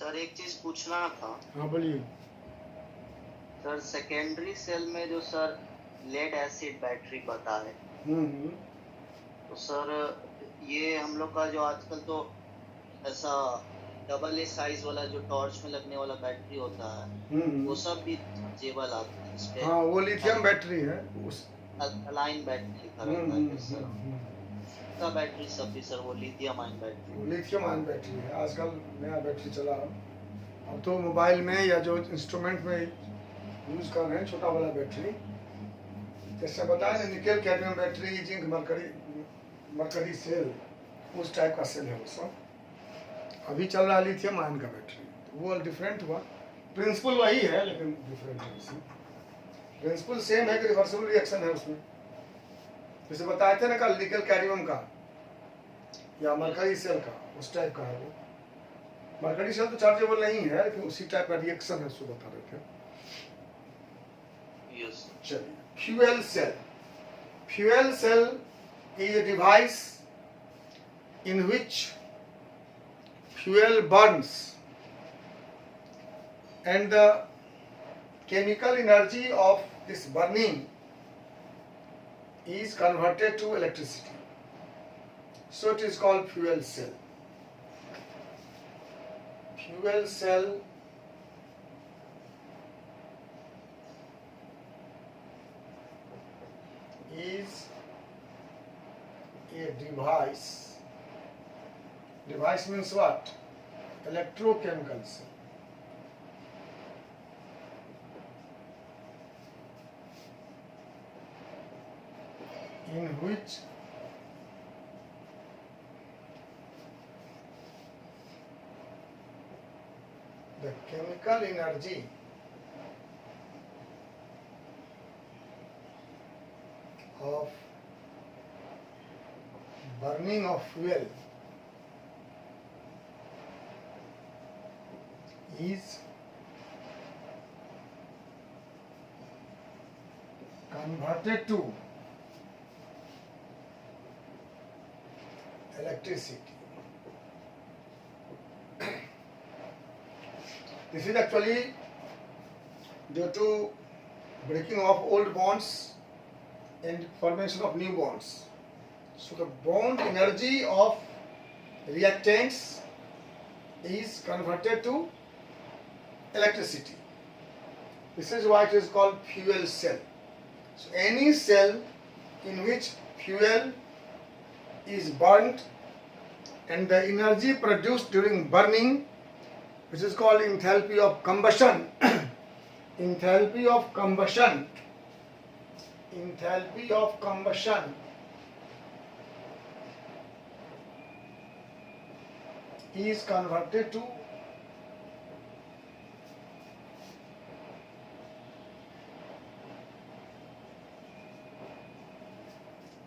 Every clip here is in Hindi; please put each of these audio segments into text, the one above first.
सर एक चीज पूछना था। हाँ बोलिए। सर सेकेंडरी सेल में जो सर लेड एसिड बैटरी पता है, हम्म। तो सर ये हम लोग का जो आजकल तो ऐसा डबल ए साइज वाला जो टॉर्च में लगने वाला बैटरी होता है, वो सब भी चार्जेबल आता है। इस पे हाँ वो लिथियम बैटरी है उस। अलाइन बैटरी लिखा रहता है सर। का बैटरी सब भी सर वो lithium ion battery. Lithium ion battery है, आजकल नया बैटरी चला। अब तो मोबाइल में या जो इंस्ट्रूमेंट में यूज कर रहे हैं छोटा वाला बैटरी, जैसे बताया ना nickel cadmium battery, zinc mercury cell, उस टाइप का सेल है वो सब। अभी चल रहा है लिथियम आयन का बैटरी, तो वो डिफरेंट हुआ। प्रिंसिपल वही है लेकिन डिफरेंट है उसमें। प्रिंसिपल सेम है कि रिवर्सिबल रिएक्शन है उसमें। जैसे बताए थे ना कल निकेल कैडमियम का या मरकरी सेल का, उस टाइप का है वो। मरकरी सेल तो चार्जेबल नहीं है लेकिन उसी टाइप का रिएक्शन है, उसको बता रहे थे। चलिए, fuel cell. Fuel cell is a device in which fuel burns and the chemical energy of this burning is converted to electricity. So it is called fuel cell. Fuel cell is a device. Device means what? Electrochemical cell. In which the chemical energy of burning of fuel is converted to electricity. This is actually due to breaking of old bonds and formation of new bonds. So the bond energy of reactants is converted to electricity. This is why it is called fuel cell. So any cell in which fuel is burnt and the energy produced during burning, which is called enthalpy of combustion, enthalpy of combustion, enthalpy of combustion is converted to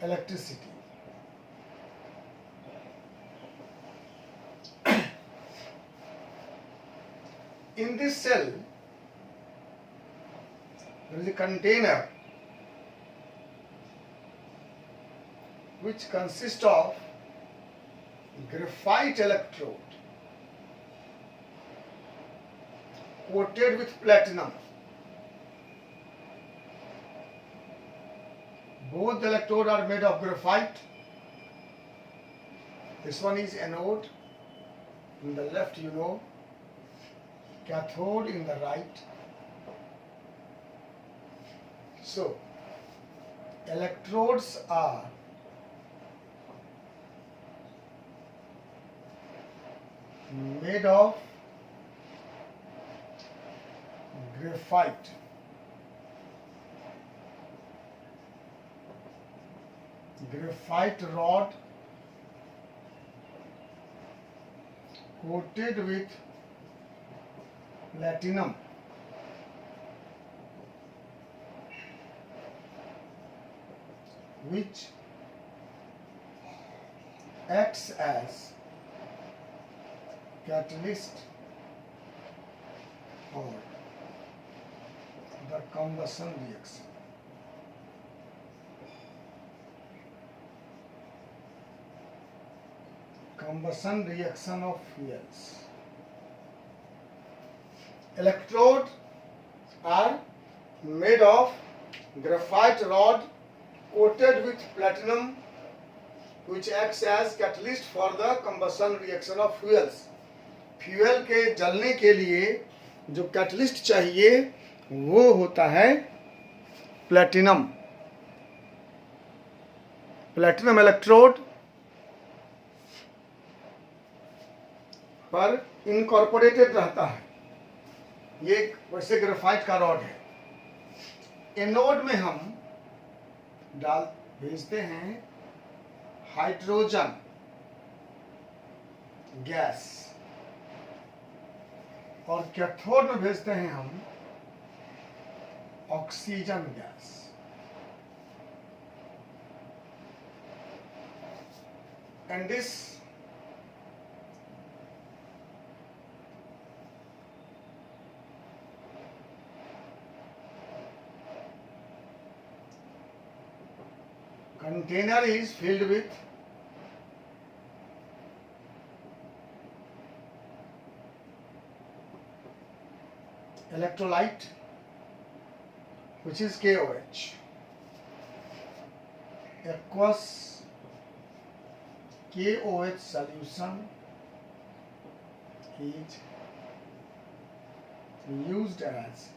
electricity. In this cell, there is a container which consists of graphite electrode coated with platinum. Both the electrodes are made of graphite. This one is anode, in the left you know, cathode in the right. So, electrodes are made of graphite. Graphite rod coated with platinum. Which acts as catalyst for the combustion reaction. Combustion reaction of fuels. electrode are made of graphite rod coated with platinum which acts as catalyst for the combustion reaction of fuels. Fuel के जलने के लिए जो कैटलिस्ट चाहिए वो होता है प्लेटिनम. प्लेटिनम इलेक्ट्रोड पर इनकॉर्पोरेटेड रहता है. ये वैसे ग्रेफाइट का रॉड है. एनोड में हम भेजते हैं हाइड्रोजन गैस और कैथोड में भेजते हैं हम oxygen gas. And this container is filled with electrolyte which is KOH. Aqueous KOH solution is used as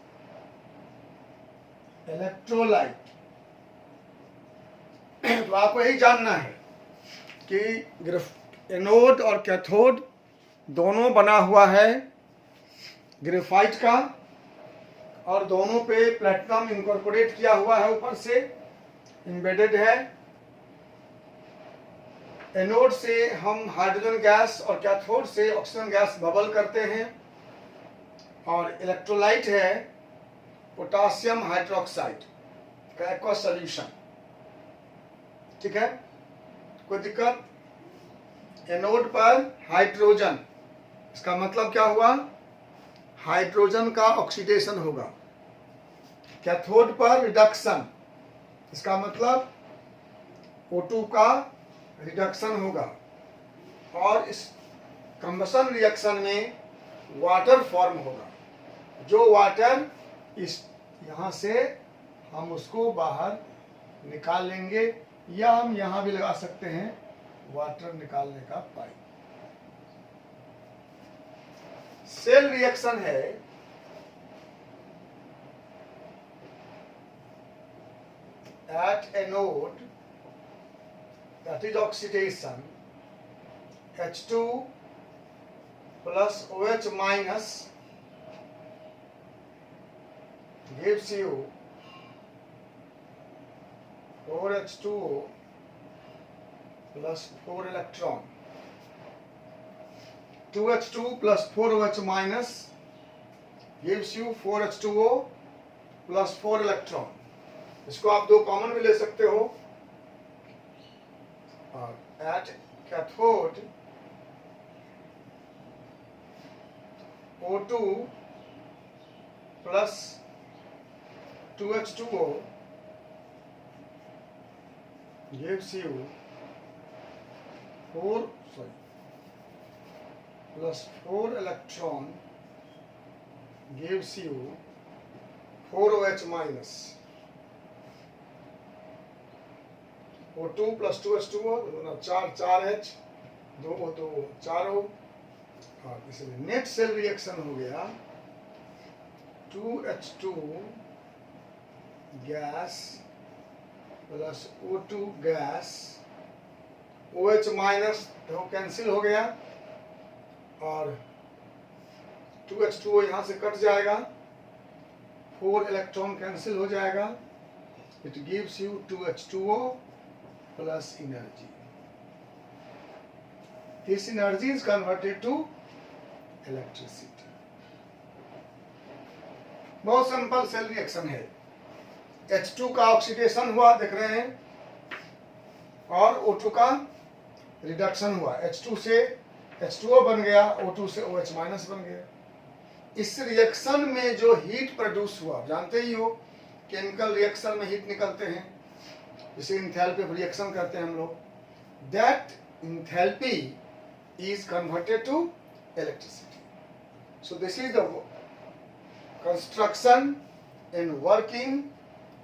electrolyte. तो आपको यही जानना है कि एनोड और कैथोड दोनों बना हुआ है ग्रेफाइट का और दोनों पे प्लेटिनम इनकॉर्पोरेट किया हुआ है, ऊपर से एम्बेडेड है. एनोड से हम हाइड्रोजन गैस और कैथोड से ऑक्सीजन गैस बबल करते हैं और इलेक्ट्रोलाइट है पोटासियम हाइड्रोक्साइड का एक्वस सॉल्यूशन. ठीक है, कोई दिक्कत? एनोड पर हाइड्रोजन, इसका मतलब क्या हुआ? हाइड्रोजन का ऑक्सीडेशन होगा. कैथोड पर रिडक्शन, इसका मतलब O2 का रिडक्शन होगा. और इस कंबशन रिएक्शन में वाटर फॉर्म होगा. जो वाटर इस यहाँ से हम उसको बाहर निकाल लेंगे या हम यहां भी लगा सकते हैं वाटर निकालने का पाइप. सेल रिएक्शन है at anode, that is oxidation. H2 plus OH minus gives you 4H2O plus 4 electron. 2H2 plus 4OH minus gives you 4H2O plus 4 electron. इसको आप दो कॉमन भी ले सकते हो. और at cathode O2 plus 2H2O gives you 4 plus 4 electron gives you 4OH minus. O2 plus 2H2O, 4H, 2O 4O. और इसलिए नेट सेल रिएक्शन हो गया 2H2 gas plus O2 gas, OH minus तो कैंसिल हो गया और 2H2O यहाँ से कट जाएगा, 4 इलेक्ट्रॉन कैंसिल हो जाएगा. It gives you 2H2O plus energy. This energy is converted to electricity. बहुत सिंपल सेल रिएक्शन है. H2 का ऑक्सीडेशन हुआ देख रहे हैं और O2 का रिडक्शन हुआ. H2 से H2O बन गया, O2 से OH माइनस बन गया. इस रिएक्शन में जो हीट प्रोड्यूस हुआ, जानते ही हो केमिकल रिएक्शन में हीट निकलते हैं, जिसे इंथैल्पी ऑफ रिएक्शन करते हैं हम लोग. That enthalpy is converted to electricity. So this is the construction and working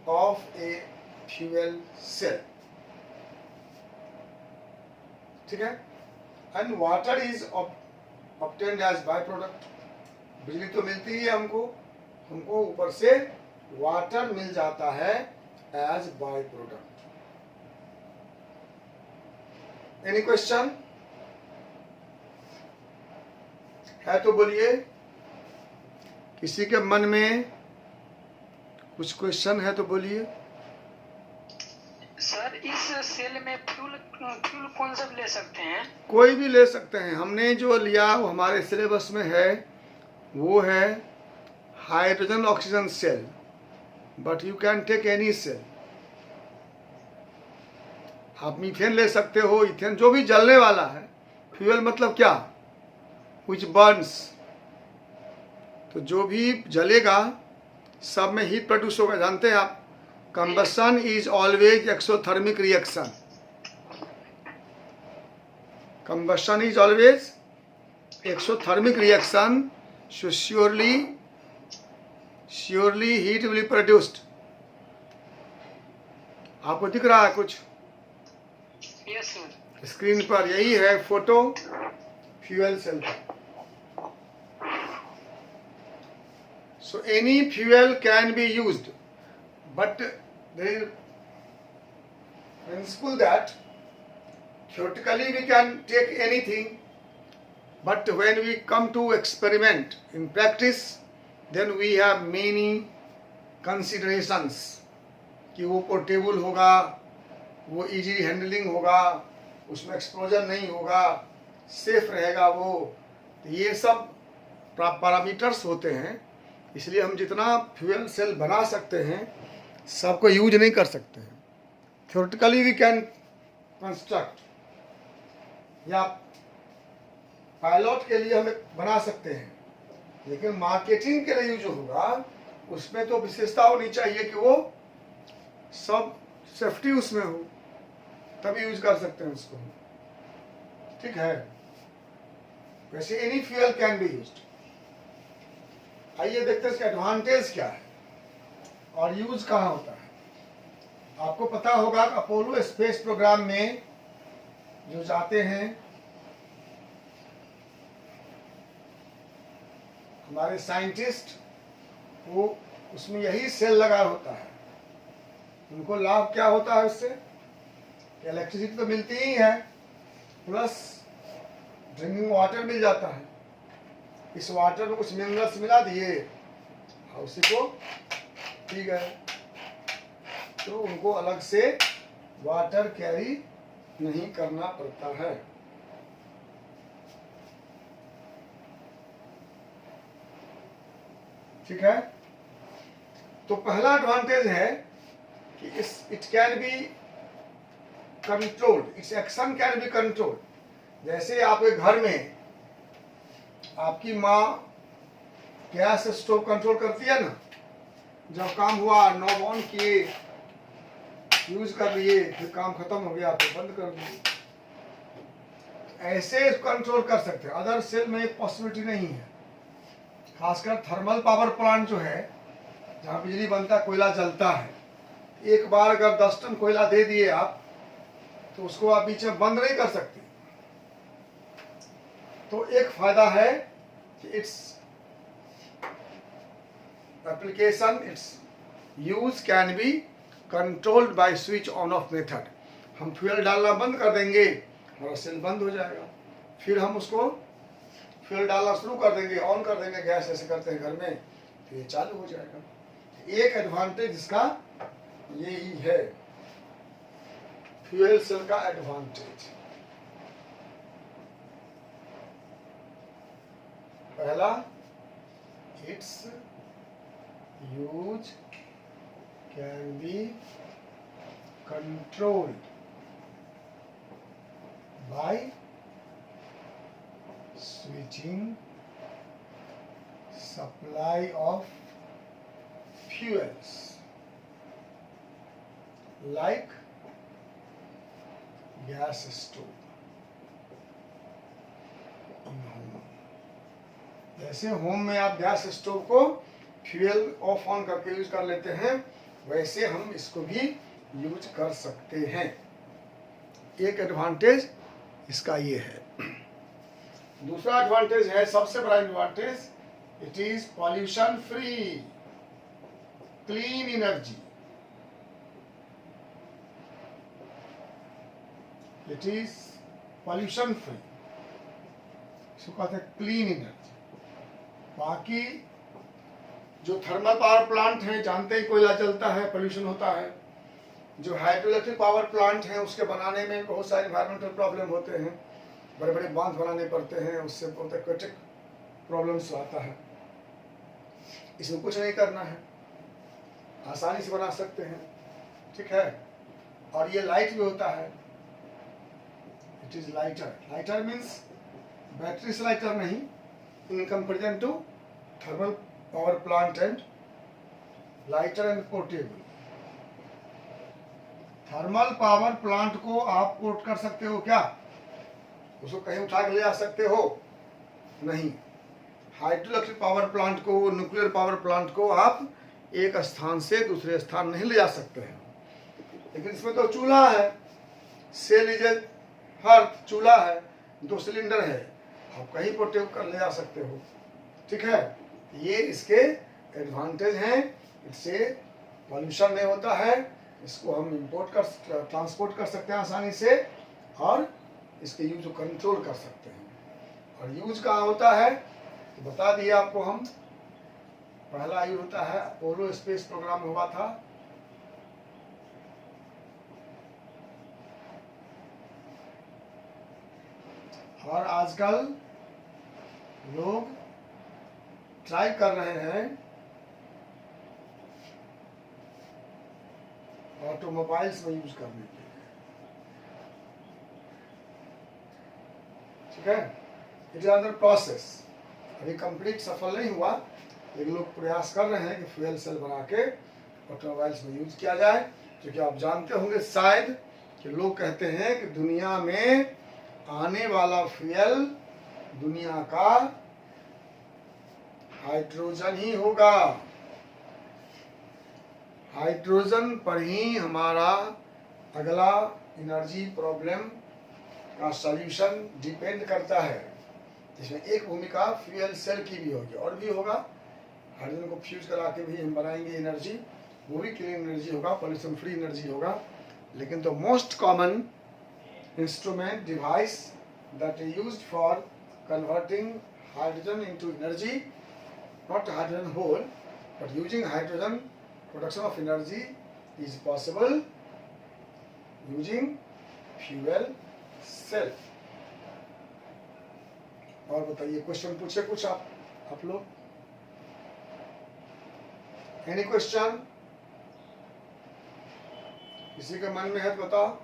of a fuel cell, ठीक है। And water is obtained as byproduct, बिजली तो मिलती ही है हमको ऊपर से वाटर मिल जाता है as byproduct. Any question है तो बोलिए, किसी के मन में कुछ क्वेश्चन है तो बोलिए। सर इस सेल में फ्यूल कौन सा ले सकते हैं? कोई भी ले सकते हैं, हमने जो लिया वो हमारे सिलेबस में है, वो है hydrogen oxygen cell, but you can take any cell. आप मीथेन ले सकते हो, इथेन, जो भी जलने वाला है। फ्यूल मतलब क्या, विच बर्न्स, तो जो भी जलेगा सब में हीट प्रोड्यूस होगा, जानते हैं आप। Combustion is always exothermic reaction, combustion is always exothermic reaction, so surely heat will be produced। आपको दिख रहा है कुछ? Yes sir. स्क्रीन पर यही है फोटो फ्यूल सेल का। So any fuel can be used, but there is principle that theoretically we can take anything, but when we come to experiment in practice, then we have many considerations कि वो पोर्टेबल होगा, वो इजी हैंडलिंग होगा, उसमें एक्सप्लोजन नहीं होगा, सेफ रहेगा वो, तो ये सब पैरामीटर्स होते हैं। इसलिए हम जितना फ्यूल सेल बना सकते हैं सबको यूज नहीं कर सकते हैं। थ्योरेटिकली वी कैन कंस्ट्रक्ट, या पायलट के लिए हम बना सकते हैं, लेकिन मार्केटिंग के लिए जो होगा उसमें तो विशेषता होनी चाहिए कि वो सब सेफ्टी उसमें हो, तभी यूज कर सकते हैं उसको, ठीक है। वैसे any fuel can be used. आइए देखते हैं इसका एडवांटेज क्या है और यूज कहाँ होता है। आपको पता होगा कि अपोलो स्पेस प्रोग्राम में जो जाते हैं हमारे साइंटिस्ट, वो उसमें यही सेल लगा होता है। उनको लाभ क्या होता है उससे? इलेक्ट्रिसिटी तो मिलती ही है, प्लस ड्रिंकिंग वाटर मिल जाता है। इस वाटर में कुछ मिनरल्स मिला दिए और उसी को पी गए, तो उनको अलग से वाटर कैरी नहीं करना पड़ता है। ठीक है, तो पहला एडवांटेज है कि it can be controlled, it's action can be controlled. जैसे आपके घर में आपकी माँ गैस स्टोव कंट्रोल करती है ना, जब काम हुआ नॉब ऑन किए, यूज कर लिए, फिर काम खत्म हो गया तो बंद कर दिए, ऐसे कंट्रोल कर सकते हैं। अदर सेल में एक पॉसिबिलिटी नहीं है। खासकर थर्मल पावर प्लांट जो है, जहाँ बिजली बनता, कोयला जलता है, एक बार अगर 10 टन कोयला दे दिए आप, तो उसको आप बीच में बंद नहीं कर सकते। तो एक फायदा है कि its application, it's use can be controlled by switch on off method. हम फ्यूल डालना बंद कर देंगे, हमारा सेल बंद हो जाएगा, फिर हम उसको फ्यूल डालना शुरू कर देंगे, ऑन कर देंगे, गैस ऐसे करते हैं घर में, तो ये चालू हो जाएगा। एक एडवांटेज इसका यही है, फ्यूल सेल का एडवांटेज। पहला, it's use can be controlled by switching supply of fuels like gas stove in home। जैसे होम में आप गैस स्टोव को फ्यूल ऑफ ऑन करके यूज कर लेते हैं, वैसे हम इसको भी यूज कर सकते हैं। एक एडवांटेज इसका ये है। दूसरा एडवांटेज है, सबसे बड़ा advantage, it is pollution free, clean energy. It is pollution free, इसको कहते हैं क्लीन एनर्जी। बाकी जो थर्मल पावर प्लांट हैं, जानते ही कोयला जलता है, पोल्यूशन होता है। जो हाइड्रो इलेक्ट्रिक पावर प्लांट हैं, उसके बनाने में बहुत सारे इन्वायरमेंटल प्रॉब्लम होते हैं, बड़े बड़े बांध बनाने पड़ते हैं, उससे बहुत एक्वेटिक प्रॉब्लम्स आता है। इसमें कुछ नहीं करना है, आसानी से बना सकते हैं, ठीक है। और ये लाइट भी होता है, it is lighter. Lighter means battery से लाइटर नहीं, in comparison to thermal power plant and lighter and portable. Thermal power plant को आप कोट कर सकते हो क्या? उसको कहीं उठा के ले आ सकते हो? नहीं। हाइड्रो इलेक्ट्रिक पावर प्लांट को, न्यूक्लियर पावर प्लांट को आप एक स्थान से दूसरे स्थान नहीं ले जा सकते हैं। लेकिन इसमें तो चूल्हा है, से लीजिए हर्थ चूल्हा है, 2 सिलेंडर है, आप कहीं पोर्टेबल कर ले जा सकते हो, ठीक है। ये इसके एडवांटेज हैं। इससे पॉल्यूशन नहीं होता है, इसको हम इंपोर्ट कर, ट्रांसपोर्ट कर सकते हैं आसानी से, और इसके यूज को कंट्रोल कर सकते हैं। और यूज कहाँ होता है तो बता दिए आपको हम। पहला यूज होता है अपोलो स्पेस प्रोग्राम में हुआ था, और आजकल लोग ट्राई कर रहे हैं ऑटोमोबाइल्स में यूज करने के लिए, ठीक है। इट इज अंडर प्रोसेस, अभी कंप्लीट सफल नहीं हुआ, लेकिन लोग प्रयास कर रहे हैं कि फ्यूल सेल बना के ऑटोमोबाइल्स में यूज किया जाए। क्योंकि आप जानते होंगे शायद कि लोग कहते हैं कि दुनिया में आने वाला फ्यूल दुनिया का हाइड्रोजन ही होगा। हाइड्रोजन पर ही हमारा अगला एनर्जी प्रॉब्लम का सॉल्यूशन डिपेंड करता है, जिसमें एक भूमिका फ्यूल सेल की भी होगी, और भी होगा। हाइड्रोजन को फ्यूज करा के भी हम बनाएंगे एनर्जी, वो भी क्लीन एनर्जी होगा, पॉल्यूशन फ्री एनर्जी होगा। लेकिन तो most common instrument device that is used for converting hydrogen into energy, not hydrogen whole, but using hydrogen production of energy is possible using fuel cell। और बताइए, क्वेश्चन पूछे कुछ आप लोग? एनी क्वेश्चन किसी के मन में है तो बताओ।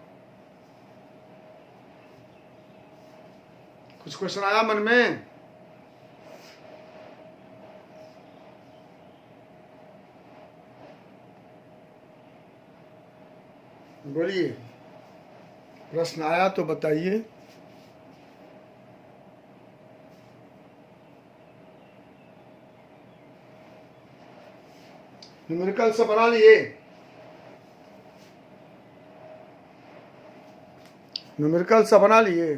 कुछ क्वेश्चन आया मन में? बोलिए, प्रश्न आया तो बताइए। न्यूमेरिकल से बना लिए? न्यूमेरिकल से बना लिए?